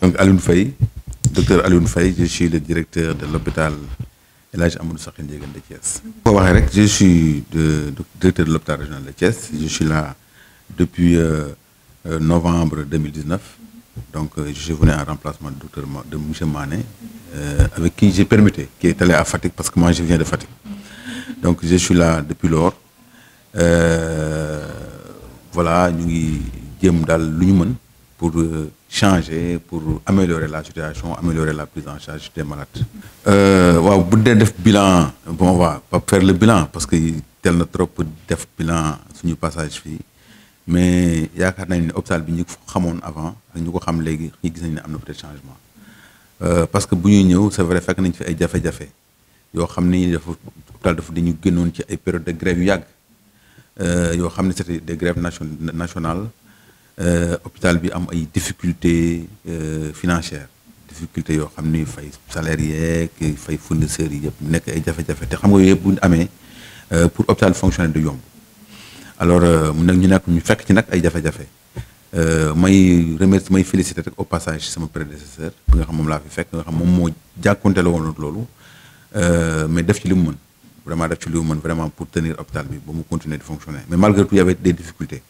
Donc Alioune Faye, docteur Alioune Faye, je suis le directeur de l'hôpital El Hadj Amadou Sakhir Ndiéguène de Thiès. Je suis le directeur de l'hôpital régional de Thiès. Je suis là depuis novembre 2019. Donc je suis venu en remplacement de M. Mané, avec qui j'ai permuté, qui est allé à Fatick parce que moi je viens de Fatick. Donc je suis là depuis lors. Voilà, ñu ngi jéem daal lu ñu mën pour changer, pour améliorer la situation, améliorer la prise en charge des malades. Waaw bu dee def bilan, bon on va pas faire le bilan parce que tel na trop def bilan suñu passage fii, mais yaakaar nañ ne hôpital bi ñu xamoon avant ñu ko xam léegi ñu gis nañ ne am na peut-être changement. Parce que bu ñuy ñëw c'est vrai fekk nañ fi ay jafe-jafe yoo xam ni dafa hôpital dafa dañu génnoon ci ay période de grève yu yàgg yoo xam ne c'était des grèves nationales. Hôpital bi am ay difficultés financières, difficultés yoo xam ni fay salaire yeeg fay fournisseurs yi yëpp nekk ay jafe-jafe te xam nga yëpp bu ñu amee pour hôpital fonctionner du yomb. Alors mu nag ñu fekk ci nag ay jafe-jafe may féliciter rek au passage sama prédécesseur bi nga xam moom laa fi fekk nga xam moom moo jàkkoonte la woon loolu mais def ci li mu mën vraiment def ci li mu mën vraiment pour tenir hôpital bi ba mu continuer de fonctionner, mais malgré tout il y avait des difficultés.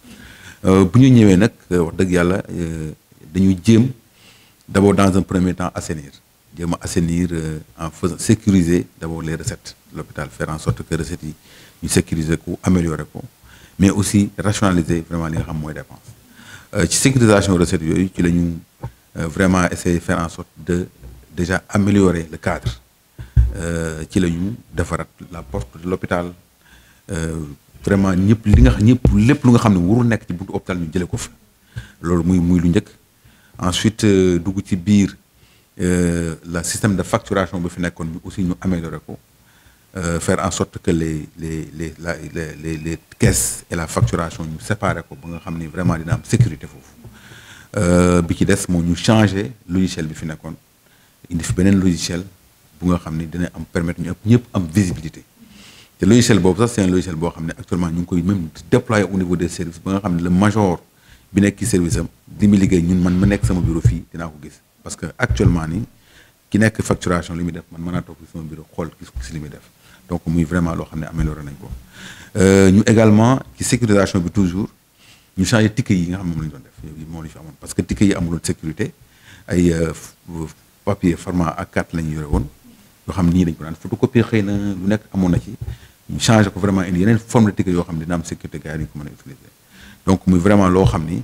Bu ñu ñëwee nag wax dëgg yàlla dañuy jéem d'abord dans un premier temps jéem a assainir en faisant sécuriser d'abord les recettes de l'hôpital, faire en sorte que recettes yi ñu sécuriser ko, améliorer ko, mais aussi rationaliser vraiment li nga xam mooy dépense. Ci sécurisation recettes yooyu ci la ñu vraiment essayer faire en sorte de déjà améliorer le cadre, ci la ñu defaraat la porte de l'hôpital. Vraiment ñëpp li nga xam ñëpp lépp lu nga xam ne warul nekk ci buntu hôpital ñu jëlee ko fa loolu muy lu njëkk. Ensuite dugg ci biir la système de facturation bi fi nekkoon bi aussi ñu améliorer ko, faire en sorte que les caisses et la facturation ñu séparer ko ba nga xam ni vraiment dina am sécurité foofu. Bi ci des moo ñu changer logiciel bi fi nekkoon indi fi beneen logiciel bu nga xam ni dina am permettre ñëpp am visibilité. Le logiciel boobu sax c'est un logiciel boo xam ne actuellement ñu ngi koy même déployer au niveau des services ba nga xam ne le major bi nekk ci service am di mu liggéey ñun man ma nekk sama bureau fii dinaa ko gis parce que actuellement nii ki nekk facturation li muy def man mën naa toog ci sama bureau xool gis li muy def donc muy vraiment loo xam ne amélioré nañ ko. Ñu également ci sécurisation bi toujours ñu changé ticket yi nga xam ne moom la ñu doon def moom la ñu fi amoon parce que ticket yi amuloon sécurité ay papier format A4 la ñu yore woon yoo xam ne nii dañ ko daan photocopier xëy na lu nekk amoon na ci. ñu changé ko vraiment indi yeneen forme de ticket yoo xam ne dina am sécurité gars yi ñu ko mën a utiliser donc muy vraiment loo xam ni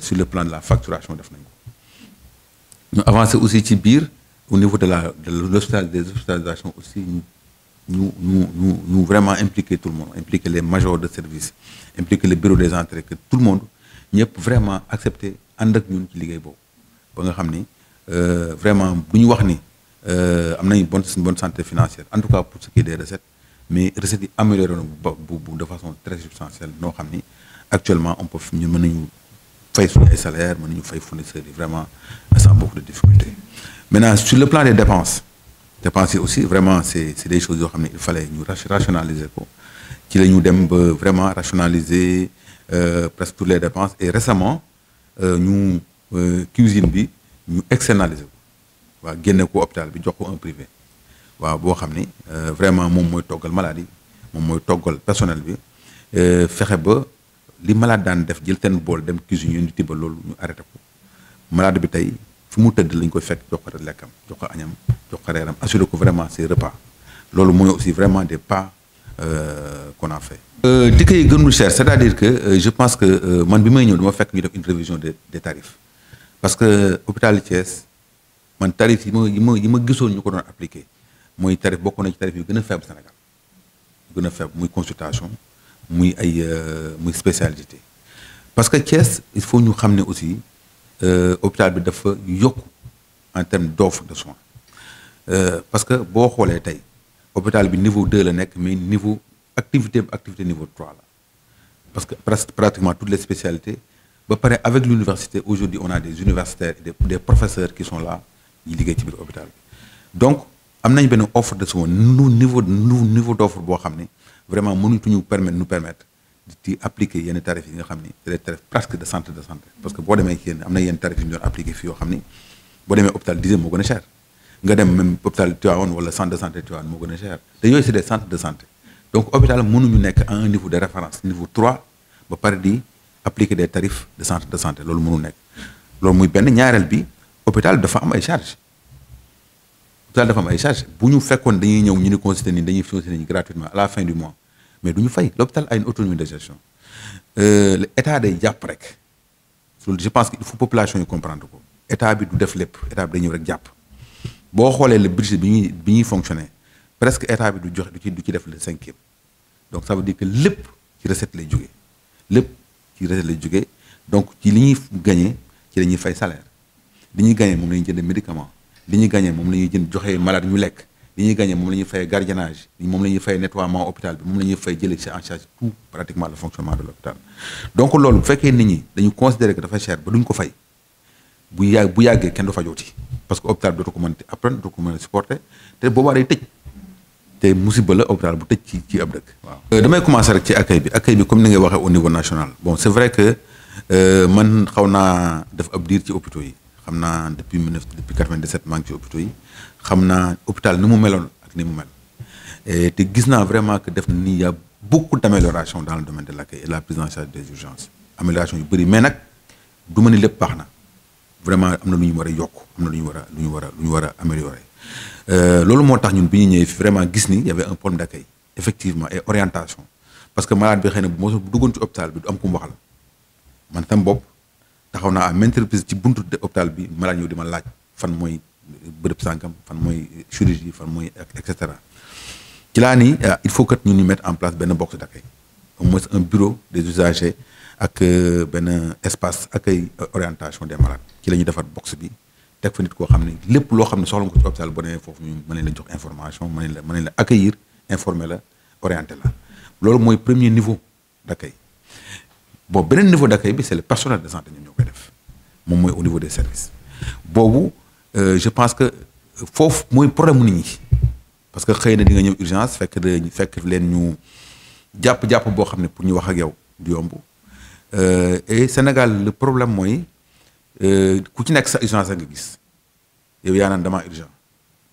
sur le plan de la facturation def nañ ko. ñu avancé aussi ci biir au niveau de l'hôpital des hospitalisations aussi ñu vraiment impliquer tout le monde, impliquer les majors de service, impliquer le bureau des entrées, que tout le monde ñëpp vraiment accepter ànd ak ñun ci liggéey boobu ba nga xam ni vraiment bu ñu wax ni am nañu bonne santé financière en tout cas pour ce qui est des recettes. Mais recettes yi amélioré na de façon très substantielle noo xam ni actuellement on peut ñu mën nañu fay suñu ay salaires mën nañu fay fournisseurs yi vraiment sans beaucoup de difficultés. Maintenant sur le plan des dépenses yi aussi vraiment c'est des choses yoo xam ne il fallait ñu rationaliser ko ci la ñu dem ba vraiment rationaliser presque toutes les dépenses et récemment ñu cuisine bi ñu externaliser ko waaw génne ko hôpital bi jox ko un privé. waaw boo xam ni vraiment moom mooy toggal malade yi moom mooy toggal personnel bi fexe ba li malade daan def jël ten bool dem cuisine ñu tibbal loolu ñu arrêté ko malade bi tey fi mu tëdd lañ koy fekk jox ko lekkam jox ko añam jox ko reeram assuré ko vraiment ses repas loolu mooy aussi vraiment des pas qu'on a fait. Ticket yi gënul cher c'est-à-dire que je pense que man bi may ñëw dama fekk ñu def une révision des tarifs parce que hôpital Thiès man tarif yi ma gisoon ñu ko doon appliqué. mooy tarif bokk na ci tarif yu gën a faible Sénégal yu gën a faible muy consultation muy muy spécialité parce que Thiès il faut ñu xam ne aussi hôpital bi dafa yokk en termes d'offre de soins parce que boo xoolee tey hôpital bi niveau 2 la nekk mais niveau activité niveau 3 la parce que pratiquement toutes les spécialités ba pare avec l'université aujourd'hui on a des universitaires et des professeurs qui sont là ñi liggéey ci biir hôpital bi donc am nañ benn offre de soins niveau d'offre boo xam ne vraiment mënuñu permettre di appliquer yenn tarifs yi nga xam ni c'est des tarifs presque de centre de santé parce que boo demee ci yenn am na yenn tarifs yu ñu doon appliquer fii yoo xam ni boo demee hôpital Dizem moo gën a cher nga dem même hôpital Tivaouane wala centre de santé Tivaouane moo gën a cher te yooyu c'est des centres de santé donc hôpital mënuñu nekk à un niveau de référence niveau 3 ba pare di appliquer des tarifs de centre de santé loolu mënul nekk loolu muy benn ñaareel bi hôpital dafa am ay charges hôpital dafa am ay charges bu ñu fekkoon dañuy ñëw ñu ni consulter ni dañuy consulter ni gratuitement à la fin du mois mais du ñu fay l'hôpital a une autonomie de gestion état day jàpp rek loolu je pense que il faut population yi comprendre ko état bi du def lépp état bi day ñëw rek jàpp boo xoolee le budget bi ñuy fonctionner presque état bi du joxe du ci def le 5e donc ça veut dire que lépp ci recette lay jógee lépp ci recette lay jógee donc ci li ñuy gagné ci la ñuy fay salaire li ñuy gagné moom la ñuy jënd médicament li ñuy gagné moom la ñuy jënd joxe malade ñu lekk li ñuy gagné moom la ñuy fay gardiennage moom la ñuy fay nettoiement hôpital bi moom la ñuy fay jëlee ci en charge tout pratiquement le fonctionnement de l'hôpital donc loolu bu fekkee nit ñi dañu considérer que dafa cher ba duñ ko fay bu yàggee kenn du fa jooti parce que hôpital dootu ko mën a apprendre dootu ko mën a supporter te boobaa day tëj te musiba la hôpital bu tëj ci ab dëkk waaw. damay commencer rek ci accueil bi comme ni ngay waxee au niveau national bon c'est vrai que man xaw naa def ab diir ci hôpitaux yi xam naa depuis 97 maa ngi ci hôpitaux yi xam naa hôpital ni mu meloon ak ni mu mel te gis naa vraiment que def na ni y a beaucoup d'amélioration dans le domaine de l'accueil et la prise en charge des urgences amélioration yu bëri mais nag du ma ni lépp baax na vraiment am na lu ñu war a yokk am na lu ñu war a améliorer loolu moo tax ñun bi ñu ñëwee vraiment gis ni y avait un problème d'accueil effectivement et orientation parce que malade bi xëy na bu duggoon ci hôpital bi du am ku mu waxal man tam bopp taxaw naa à maintes reprises ci buntu hôpital bi malade ñëw di ma laaj fan mooy bërëb sànkam fan mooy chirurgie fan mooy et cetera ci laa ni il faut que ñun ñu mettre en place benn box d'accueil au moins un bureau des usagers ak benn espace accueil orientation des malades ci la ñuy defar box bi teg fa nit koo xam ne lépp loo xam ne soxla nga ko ci hôpital boo demee foofu ñu mën nañ la jox information mën nañ la accueillir informer la orienter la loolu mooy premier niveau d'accueil bon beneen niveau d'accueil bi c'est le personnel de santé ñoom ñoo koy def moom mooy au niveau des services boobu je pense que foofu mooy problème nit ñi parce que xëy na di nga ñëw urgence fekk leen ñu jàpp boo xam ne pour ñu wax ak yow du yomb et Sénégal le problème mooy ku ci nekk sa urgence nga gis yow yaa naan damaa urgent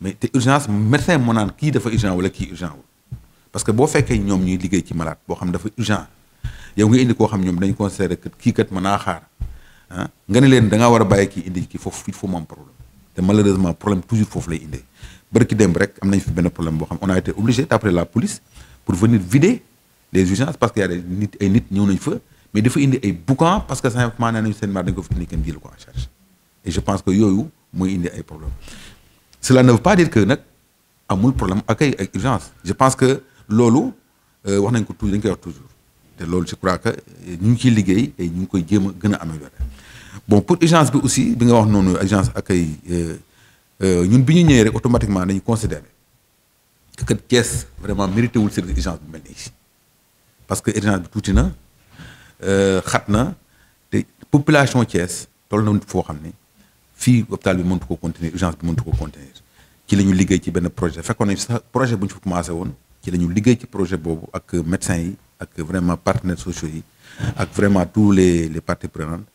mais te urgence médecin moo naan kii dafa urgent wala kii urgent wul parce que boo fekkee ñoom ñuy liggéey ci malade boo xam dafa urgent yow nga indi koo xam ñoom dañu considérer que kii kat mën naa xaar nga ne leen da ngaa war a bàyyi kii indi kii foofu il faut mu am problème te malheureusement problème toujours foofu lay indee barki démb rek am nañ fi benn problème boo xam on a été obligé d'appeler la police pour venir vider les urgences parce que y a ay nit ñëw nañ fa mais dafa indi ay boucan parce que simplement nee nañu seen malade dañ ko fi indi kenn jël ko en charge et je pense que yooyu mooy indi ay problème cela ne veut pas dire que nag amul problème accueil ak urgence je pense que loolu wax nañ ko toujours dañ koy wax toujours te loolu je crois que ñu ngi ciy liggéey et ñu ngi koy jéem a gën a améliorer bon pour urgence bi aussi bi nga wax noonu urgence accueil ñun bi ñu ñëwee rek automatiquement dañu considérer que Thiès vraiment mérité wul service urgence bu mel nii parce que urgence bi tuuti na xat na te population Thiès toll na foo xam ne fii hôpital bi mëntu ko contenir urgence bi mëntu ko contenir ci la ñu liggéey ci benn projet fekkoon nañ sax projet bu ñu fa commencé woon ci la ñu liggéey ci projet boobu ak médecins yi ak vraiment partenaires sociaux yi ak vraiment tous les parties prenantes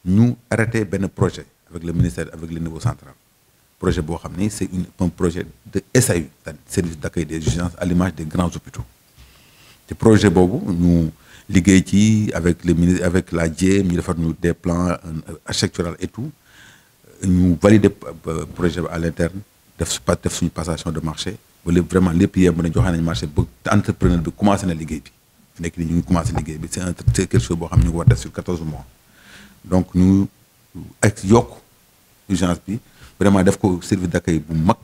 ñu arrêté benn projet avec le ministère avec le niveau central projet boo xam ne c'est un projet de SAU service d'accueil des urgences à l'image des grands hôpitaux te projet boobu ñu liggéey ci avec le ministre avec la DIEM ñu defar ñu des plans architectural et tout ñu valider projet bi à l'interne def suñu passation de marché wala vraiment lépp yemb na joxe nañ marché ba entrepreneur bi commencé na liggéey bi fi nekk ni ñu ngi commencé liggéey bi c'est quelque chose boo xam ne ñu ngi war def sur 14 mois donc ñu ak yokk urgence bi vraiment def ko service d'accueil bu mag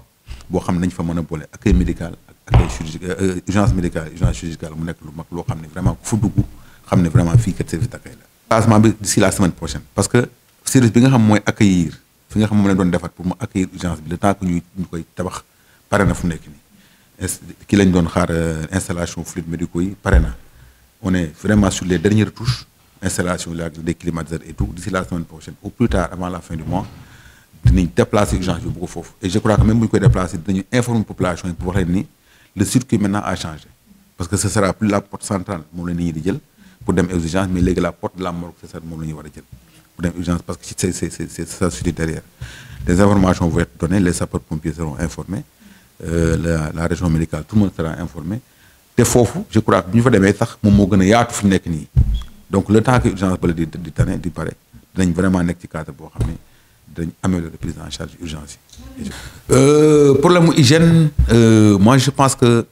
boo xam ne nañ fa mën a boole accueil médical ak accueil chirurgical urgence médicale urgence chirurgicale mu nekk lu mag loo xam ne vraiment ku fa dugg xam ne vraiment fii kat service d'accueil la. Lancement bi d'ici la semaine prochaine parce que service bi nga xam mooy accueillir fi nga xam moom lañ doon defar pour mu accueillir urgence bi le temps que ñu koy tabax pare na fu nekk nii ki lañ doon xaar installation fluides médicaux yi pare na on est vraiment sur les dernières retouches installation des climatiseurs et tout d'ici la semaine prochaine au plus tard avant la fin du mois dinañ déplacer urgence bi bu ko foofu et je crois que même bu ñu koy déplacer dinañu informer population yi pour wax leen ni le circuit maintenant a changé parce que ce sera plus la porte centrale moom la nit ñi di jël pour dem urgence mais léegi la porte de la morgue c'est ça moom la ñuy war a jël pour dem urgence parce que c'est ça suite derrière des informations vont être données les sapeurs-pompiers seront informés la région médicale tout le monde sera informé te foofu je crois que bu ñu fa demee sax moom moo gën a yaatu fi mu nekk nii donc le temps que urgence bala di tane di pare dinañ vraiment nekk ci cadre boo xam ne dañ améliorer prise en charge urgence yi. problème mu hygiène moi je pense que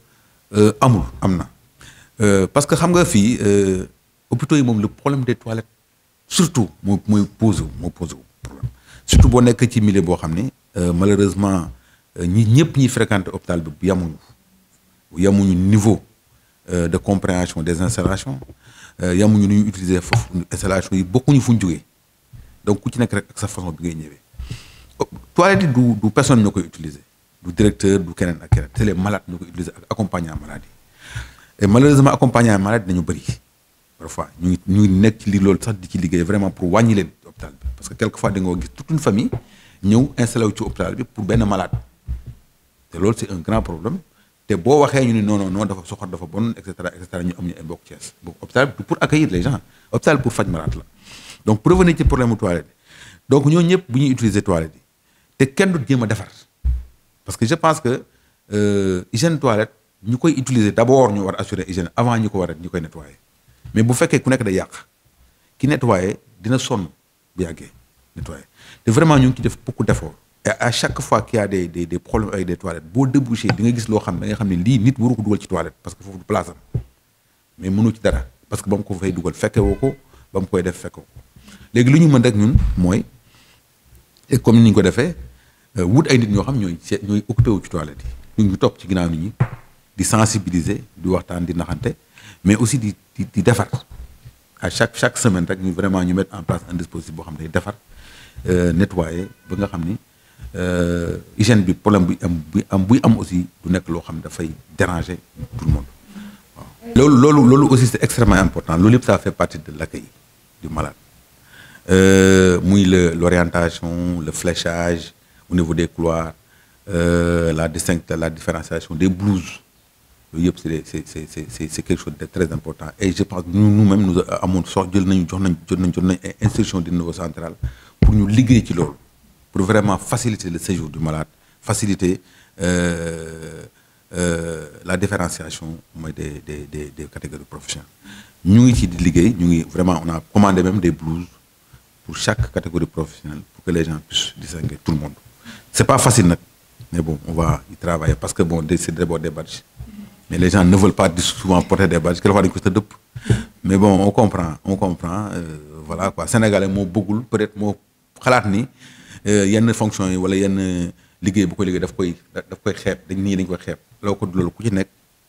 amul am na parce que xam nga fii hôpitaux yi moom le problème des toilettes surtout mooy posé problème surtout boo nekk ci milieu boo xam ne malheureusement ñëpp ñi fréquenté hôpital bi yamuñu niveau de compréhension des installations yamuñu nu ñu utiliser foofu installation yi bokkuñu fu ñu jógee donc ku ci nekk rek ak sa façon bi ngay ñëwee toilette yi du personne ñoo koy utiliser du directeur du keneen ak keneen c'est les malades ñoo koy utiliser ak accompagnant malade yi et malheureusement accompagnant malade dañu bëri parfois ñu ngi nekk ci li loolu sax di ci liggéey vraiment pour wàññi leen ci hôpital bi parce que quelquefois da nga gis toute une famille ñëw installé wu ci hôpital bi pour benn malade te loolu c'est un grand problème te boo waxee ñu ne non dafa soxor dafa bon et cetera ñu am ñu ay mbokk Thiès donc hôpital bi pour accueillir les gens hôpital pour faj malade la donc pour revenir ci problème mu toilette yi donc ñoo ñëpp bu ñuy utiliser toilette yi te kenn du jéem a defar parce que je pense que hygiène toilette ñu koy utiliser d'abord ñu war a assurer hygiène avant ñu ko war a ñu koy nettoyer mais bu fekkee ku nekk day yàq ki nettoyer dina sonn bu yàggee nettoyer te vraiment ñu ngi ci def beaucoup d'efforts et à chaque fois qu'il y a des problèmes avec des toilettes boo débouché di nga gis loo xam ne da nga xam ne lii nit waru ko dugal ci toilette parce que foofu du place am mais mënu ci dara parce que ba mu ko fay dugal fekke woo ko ba mu koy def fekke woo ko léegi lu ñu mën rek ñun mooy et comme ni ñu ko defee wut ay nit ñoo xam ñooy occupé wu ci toilette yi ñu topp ci ginnaaw nit ñi di sensibiliser di waxtaan di naxante mais aussi di defar à chaque semaine rek ñu vraiment ñu mettre en place un dispositif boo xam ne day defar nettoyer ba nga xam ni hygiène bi problème buy am aussi du nekk loo xam ne dafay déranger tout le monde waaw. loolu aussi c'est extrêmement important loolu yëpp ça fait partie de l'accueil du malade muy l'orientation le fléchage au niveau des couloirs la différenciation des blouses yooyu yëpp c'est quelque chose de très important et je pense nous-mêmes nous amoon jot nañ ay instructions du niveau central pour ñu liggéey ci loolu pour vraiment faciliter le séjour du malade faciliter la différenciation mooy des catégories professionnelles ñu ngi ci di liggéey ñu ngi vraiment on a commandé même des blouses pour chaque catégorie professionnelle pour que les gens puissent distinguer tout le monde c'est pas facile nag mais bon on va y travailler parce que bon c'est d'abord des badges mais les gens ne veulent pas souvent porter des badges quelquefois dañu ko sa dëpp mais bon on comprend voilà quoi sénégalais moo bëggul peut-être moo xalaat ni yenn fonction yi wala yenn liggéey bu koy liggéey daf koy xeeb dañ koy xeeb loolu ku ci nekk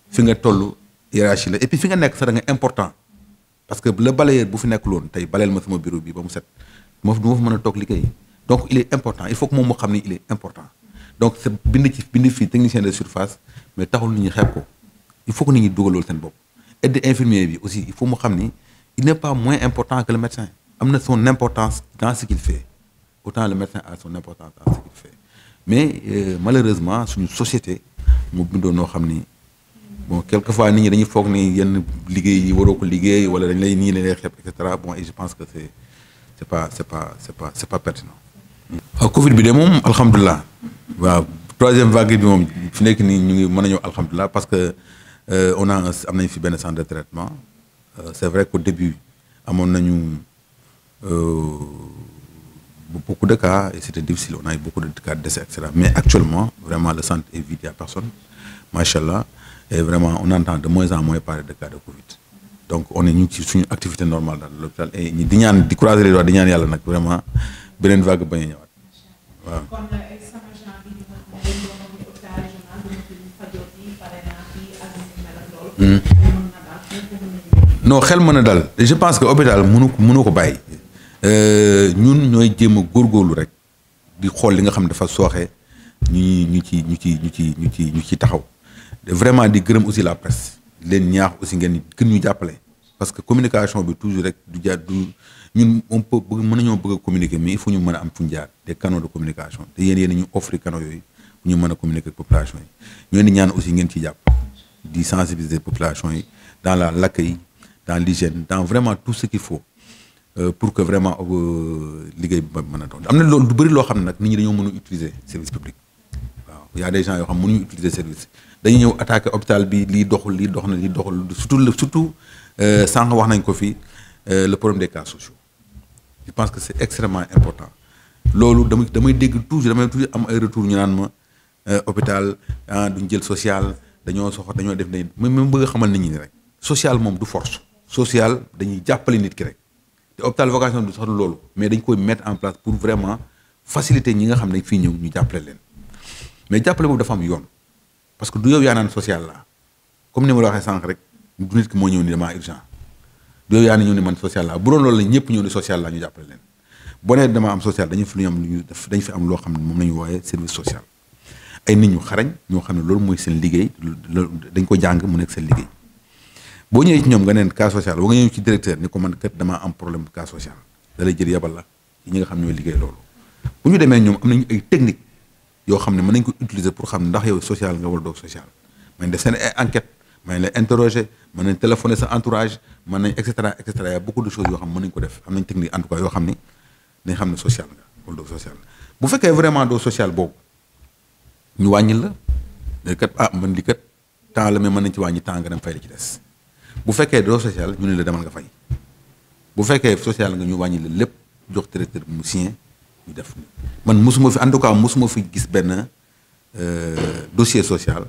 fi nga toll hiérarchie la et puis fi nga nekk sax da nga important parce que le balayeur bu fi nekk loon tey baleel ma sama bureau bi ba mu set du ma fa mën a toog liggéey donc il est important il faut que moom moo xam ni il est important donc c'est bind fii technicien de surface mais taxul nit ñi xeeb ko il faut que nit ñi dugal loolu seen bopp aide infirmier bi aussi il faut mu xam ni il n'est pas moins important que le médecin am na son importance dans ce qu'il fait autant le médecin a son importance dans ce qu'il fait mais malheureusement suñu société mu bindoo noo xam ni bon quelquefois nit ñi dañuy foog ni yenn liggéey yi waroo ko liggéey wala dañ lay nii lay xeeb et cetera bon et je pense que c'est pas pertinent. waaw Covid bi de moom alhamdulilah waaw troisième vague bi moom fi nekk nii ñu ngi mën a ñëw alhamdulilah parce que am nañ fi benn centre de traitement c'est vrai qu'au début amoon nañu beaucoup de cas et c'était difficile on a eu beaucoup de cas de décès et cetera mais actuellement vraiment le centre est vide il y a personne machallah et vraiment on entend de moins en moins parler de cas de Covid donc on est ñu ci suñu activité normale dans l'hôpital et ñi di croiser les doigts di ñaan yàlla nag vraiment beneen vague bañ a ñëwaat waaw. non xel mën a dal je pense que hôpital mënu ko bàyyi ñun ñooy jéem a góorgóorlu rek di xool li nga xam dafa sooxe ñu ci taxaw vraiment di gërëm aussi la presse leen ñaax aussi ngeen gën ñu jàppale parce que communication bi toujours rek du ñun on peut mën nañoo bëgg a communiquer mais il faut ñu mën a am fu ñu jaar des canaux de communication te yéen ñu offrir canaux yooyu fu ñu mën a communiquer ak population yi ñoo di ñaan aussi ngeen ci jàpp di sensibiliser population yi dans l'accueil dans l'hygiène, dans vraiment tout ce qu'il faut pour que vraiment liggéey bi mën a doon. am na loolu du bëri loo xam ne nag nit ñi dañoo mën a utiliser service public waaw y a des gens yoo xam mënuñu utiliser service dañuy ñëw attaquer hôpital bi lii doxul lii dox na lii doxul surtout sànq wax nañ ko fii le problème des cas sociaux je pense que c'est extrêmement important loolu damay dégg toujours am ay retour ñu naan ma hôpital duñ jël social dañoo def ne même bëgg a xamal nit ñi ni rek social moom du force social dañuy jàppale nit ki rek te hôpital vocation du sax loolu mais dañ koy mettre en place pour vraiment faciliter ñi nga xam ne fii ñëw ñu jàppale leen mais jàppale boobu dafa am yoon parce que du yow yaa naan social la comme ni ma la waxee sànq rek du nit ki moo ñëw ni damaa urgent du yow yaa ne ñëw ni man social la bu doon loolu la ñëpp ñëw ni social la ñu jàppale leen boo nee dama am social dañu fi am loo xam ne moom la ñu wooyee service social ay nit ñu xarañ ñoo xam ne loolu mooy seen liggéey dañ ko jàng mu nekk seen liggéey boo ñëwee ci ñoom nga neen cas social boo nga ñëw ci directeur ni ko man kat damaa am problème cas social da lay jël yabal la ci ñi nga xam ne ñooy liggéey loolu bu ñu demee ñoom am nañu ay technique yoo xam ne mën nañ ko utiliser pour xam ndax yow social nga wala doo social mën nañ def seen enquête mën nañ la interroger mën nañ téléphoner sa entourage mën nañ et cetera y a beaucoup de choses yoo xam ne mën nañ ko def am nañ technique en tout cas yoo xam ni dañ xam ne social nga wala doo social bu fekkee vraiment doo social boobu ñu wàññil la mais kat man li kat temps la mais mën nañ ci wàññi temps nga dem fay la ci des bu fekkee doo social ñu ne la demal nga fay bu fekkee social nga ñu wàññi la lépp jox directeur bi mu signé ñu def man mosuma fi en tout cas mosuma fi gis benn dossier social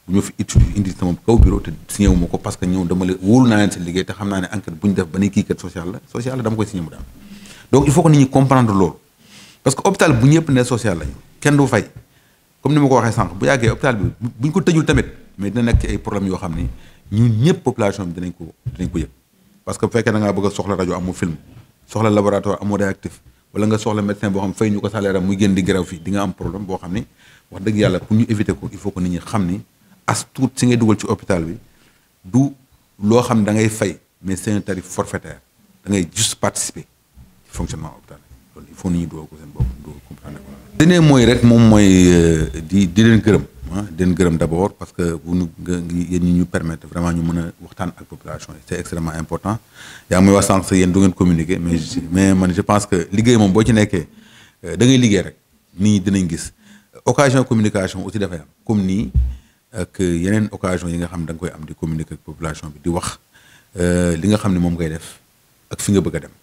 bu ñu fi indi sama kaw bureau te signé wu ma ko parce que ñëw dama la wóolu naa leen seen liggéey te xam naa ne enquête bu ñu def ba ne kii kat social la dama koy signé mu daal donc il faut que nit ñi comprendre loolu parce que hôpital bu ñëpp ne social lañu kenn du fay comme ni ma ko waxee sànq bu yàggee hôpital bi bu ñu ko tëjul tamit mais dina nekk ci ay problèmes yoo xam ni ñun ñëpp population bi dinañ ko yëg parce que bu fekkee da ngaa bëgg a soxla rajo amoo film soxla laboratoire amoo réactif wala nga soxla médecin boo xam fay ñu ko salaire am muy génn di grève fii di nga am problème boo xam ni wax dëgg yàlla pour ñu éviter ko il faut que nit ñi xam ni as tuut si ngay dugal ci hôpital bi du loo xam ne da ngay fay mais c'est un tarif forfaitaire da ngay juste participer ci fonctionnement hôpital loolu il faut nit ñi dugal ko seen bopp du comprendre ko. dernier mooy rek moom mooy di leen gërëm di leen gërëm d'abord parce que vous nous yéen ñi ñu permettre vraiment ñu mën a waxtaan ak population yi c'est extrêmement important yaa muy wax sànq sa yéen du ngeen communiquer mais man je pense que liggéey moom boo ci nekkee da ngay liggéey rek nit ñi dinañ gis occasion communication aussi dafay am comme nii ak yeneen occasion yi nga xam ne da nga koy am di communiquer ak population bi di wax li nga xam ne moom ngay def ak fi nga bëgg a dem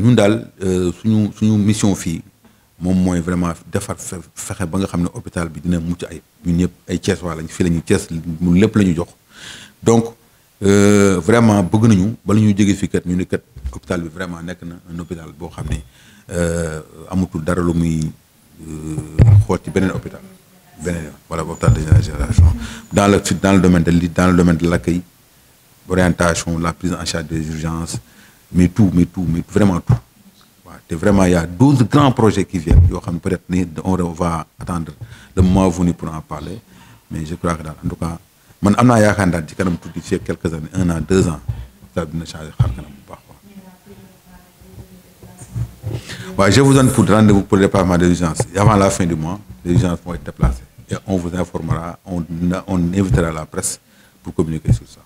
ñun daal suñu mission fii moom mooy vraiment defar fexe ba nga xam ne hôpital bi dina mucc ayib ñun ñëpp ay Thiès waa lañ fii la ñu Thiès mu lépp la ñu jox donc vraiment bëgg nañu bala ñuy jógee fii kat ñu ne kat hôpital bi vraiment nekk na un hôpital boo xam ne amatul dara lu muy xool ci beneen hôpital beneen wala hôpital de génération dans le domaine de l'accueil orientation la prise en charge des urgences mais tout vraiment tout. Et vraiment, il y a 12 grands projets qui viennent. Peut-être on va attendre le moment venu pour en parler. Mais je crois que, en tout cas, je quelques années, 1 an, 2 ans, ça va changer. Je vous donne pour rendez-vous pour le département des urgences. Avant la fin du mois, les urgences vont être déplacées. Et on vous informera, on invitera la presse pour communiquer sur ça.